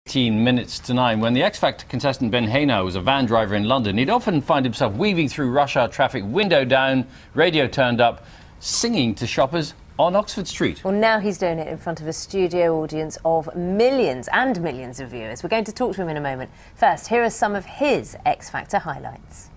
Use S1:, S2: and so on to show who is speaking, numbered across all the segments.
S1: 18 minutes to 9. When the X Factor contestant Ben Haynor was a van driver in London, he'd often find himself weaving through rush hour traffic, window down, radio turned up, singing to shoppers on Oxford Street.
S2: Well, now he's doing it in front of a studio audience of millions and millions of viewers. We're going to talk to him in a moment. First, here are some of his X Factor highlights.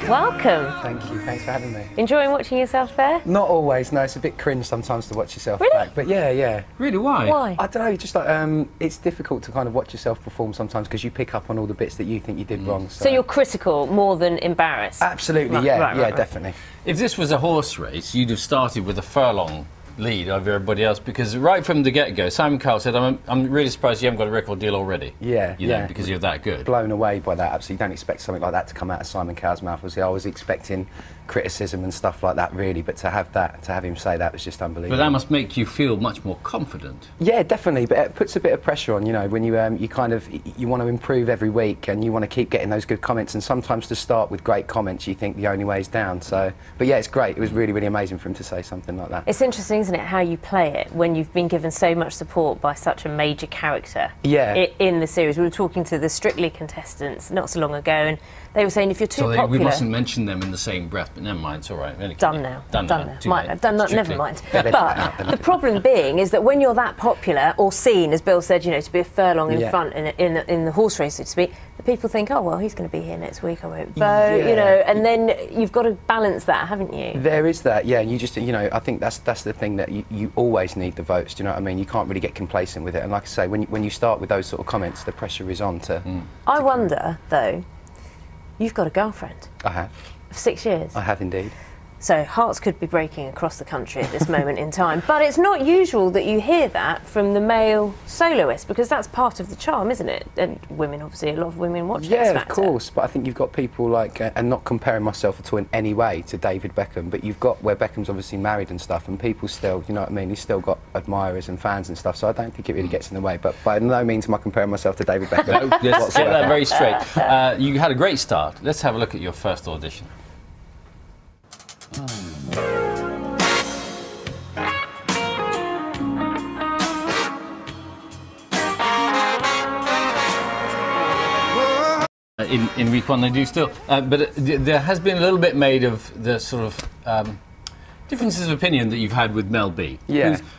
S2: Welcome.
S3: Thank you. Thanks for having me.
S2: Enjoying watching yourself there?
S3: Not always. No, it's a bit cringe sometimes to watch yourself
S2: Really?
S3: back. But yeah.
S1: Really, why?
S2: Why?
S3: I don't know. Just like it's difficult to kind of watch yourself perform sometimes because you pick up on all the bits that you think you did wrong.
S2: So you're critical more than embarrassed?
S3: Absolutely.
S2: Right,
S3: yeah.
S2: right.
S3: Definitely.
S1: If this was a horse race, you'd have started with a furlong lead over everybody else, because right from the get-go, Simon Cowell said, I'm really surprised you haven't got a record deal already.
S3: Yeah.
S1: You know, because you're that good.
S3: Blown away by that. Absolutely. Don't expect something like that to come out of Simon Cowell's mouth. Obviously, I was expecting criticism and stuff like that, really, but to have him say that was just unbelievable.
S1: But that must make you feel much more confident.
S3: Yeah, definitely, but it puts a bit of pressure on, you know, when you you want to improve every week and you want to keep getting those good comments, and sometimes to start with great comments you think the only way is down. So, but yeah, it's great. It was really, really amazing for him to say something like that.
S2: It's interesting, isn't it, how you play it when you've been given so much support by such a major character in the series. We were talking to the Strictly contestants not so long ago, and they were saying if you're too popular...
S1: we mustn't mention them in the same breath, but never mind, it's all right.
S2: Done now. Never mind.
S1: But
S2: the problem being is that when you're that popular, or seen, as Bill said, you know, to be a furlong in front in the horse race, so to speak, the people think, oh, well, he's going to be here next week, I won't vote, you know, and then you've got to balance that, haven't you?
S3: There is that, yeah, and you just, you know, I think that's the thing, that you always need the votes, do you know what I mean? You can't really get complacent with it, and like I say, when you start with those sort of comments, the pressure is on to...
S2: I wonder, though, you've got a girlfriend.
S3: I have.
S2: Of 6 years.
S3: I have indeed.
S2: So hearts could be breaking across the country at this moment in time. But it's not usual that you hear that from the male soloist, because that's part of the charm, isn't it? And women, obviously, a lot of women watch X Factor.
S3: Yeah, of course. But I think you've got people like, and not comparing myself at all in any way to David Beckham, but you've got where Beckham's obviously married and stuff, and people still, you know what I mean, he's still got admirers and fans and stuff, so I don't think it really gets in the way. But by no means am I comparing myself to David Beckham.
S1: Let's get that very straight. You had a great start. Let's have a look at your first audition. In week one they do still, but there has been a little bit made of the sort of differences of opinion that you've had with Mel B,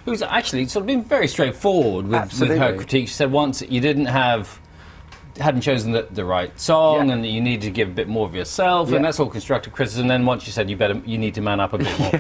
S1: who's actually sort of been very straightforward with her critique. She said once you hadn't chosen the right song, and that you need to give a bit more of yourself, and that's all constructive criticism. And then once you said you need to man up a bit more.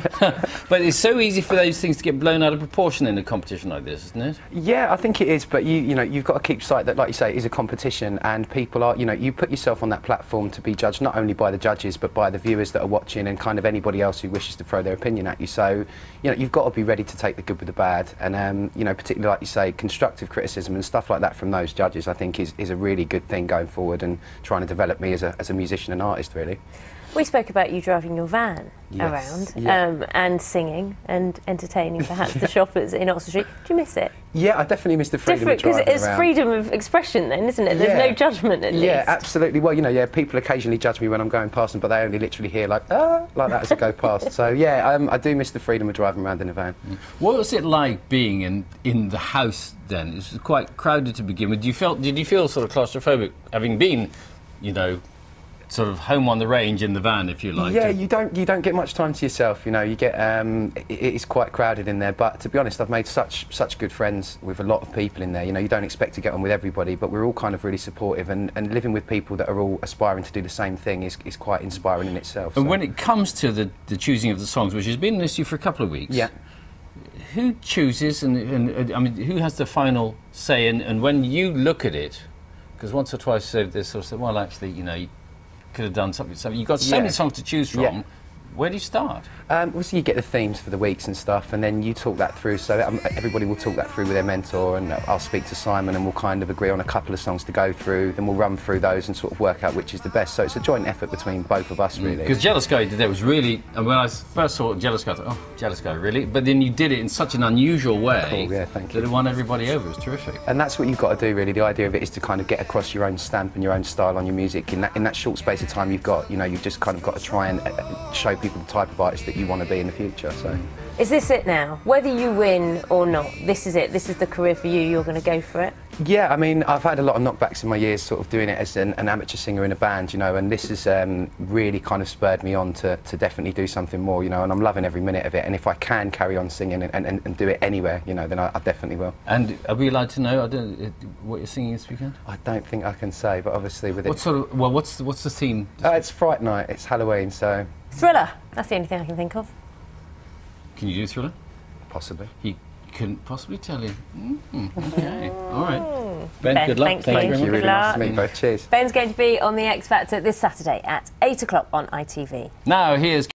S1: But it's so easy for those things to get blown out of proportion in a competition like this, isn't it?
S3: Yeah, I think it is, but you know, you've got to keep sight that, like you say, it is a competition, and people are, you know, you put yourself on that platform to be judged not only by the judges but by the viewers that are watching, and kind of anybody else who wishes to throw their opinion at you. So, you know, you've got to be ready to take the good with the bad, and you know, particularly like you say, constructive criticism and stuff like that from those judges, I think is a really good thing going forward, and trying to develop me as a musician and artist, really.
S2: We spoke about you driving your van around and singing and entertaining perhaps the shoppers in Oxford Street. Do you miss it?
S3: Yeah, I definitely miss the freedom of driving
S2: because it's
S3: around.
S2: Freedom of expression then, isn't it? There's no judgment, at least. Yeah,
S3: absolutely. Well, you know, people occasionally judge me when I'm going past them, but they only literally hear like that as I go past. So yeah, I do miss the freedom of driving around in a van.
S1: What was it like being in the house then? It was quite crowded to begin with. Did you feel sort of claustrophobic, having been, you know, sort of home on the range in the van, if you like?
S3: Yeah, you don't get much time to yourself. You know, you get it's quite crowded in there. But to be honest, I've made such good friends with a lot of people in there. You know, you don't expect to get on with everybody, but we're all kind of really supportive. And living with people that are all aspiring to do the same thing is quite inspiring in itself.
S1: And when it comes to the choosing of the songs, which has been an issue for a couple of weeks, who chooses and I mean, who has the final say? And when you look at it, because once or twice they've sort of said, well, actually, you know, you could have done something. You've got so many songs to choose from. Where do you start?
S3: Obviously, you get the themes for the weeks and stuff, and then you talk that through. So everybody will talk that through with their mentor, and I'll speak to Simon, and we'll kind of agree on a couple of songs to go through. Then we'll run through those and sort of work out which is the best. So it's a joint effort between both of us, really.
S1: Because Jealous Guy did that was really. And when I first saw Jealous Guy, I thought, oh, Jealous Guy, really? But then you did it in such an unusual way.
S3: Cool, yeah, thank you.
S1: That it won everybody over. It was terrific.
S3: And that's what you've got to do, really. The idea of it is to kind of get across your own stamp and your own style on your music in that short space of time you've got. You know, you've just kind of got to try and show people the type of artist that you want to be in the future. So.
S2: Is this it now? Whether you win or not, this is it. This is the career for you. You're going to go for it.
S3: Yeah, I mean, I've had a lot of knockbacks in my years, sort of doing it as an amateur singer in a band, you know, and this has really kind of spurred me on to definitely do something more, you know, and I'm loving every minute of it. And if I can carry on singing and do it anywhere, you know, then I definitely will.
S1: And are we allowed to know what you're singing this weekend?
S3: I don't think I can say, but obviously with
S1: what sort of? Well, what's the theme?
S3: It's Fright Night. It's Halloween, so.
S2: Thriller. That's the only thing I can think of.
S1: Can you do Thriller?
S3: Possibly.
S1: He couldn't possibly tell you. Okay. All right. Ben, good luck.
S2: Thank you.
S3: Really nice to meet you both. Cheers.
S2: Ben's going to be on The X Factor this Saturday at 8 o'clock on ITV.
S1: Now here's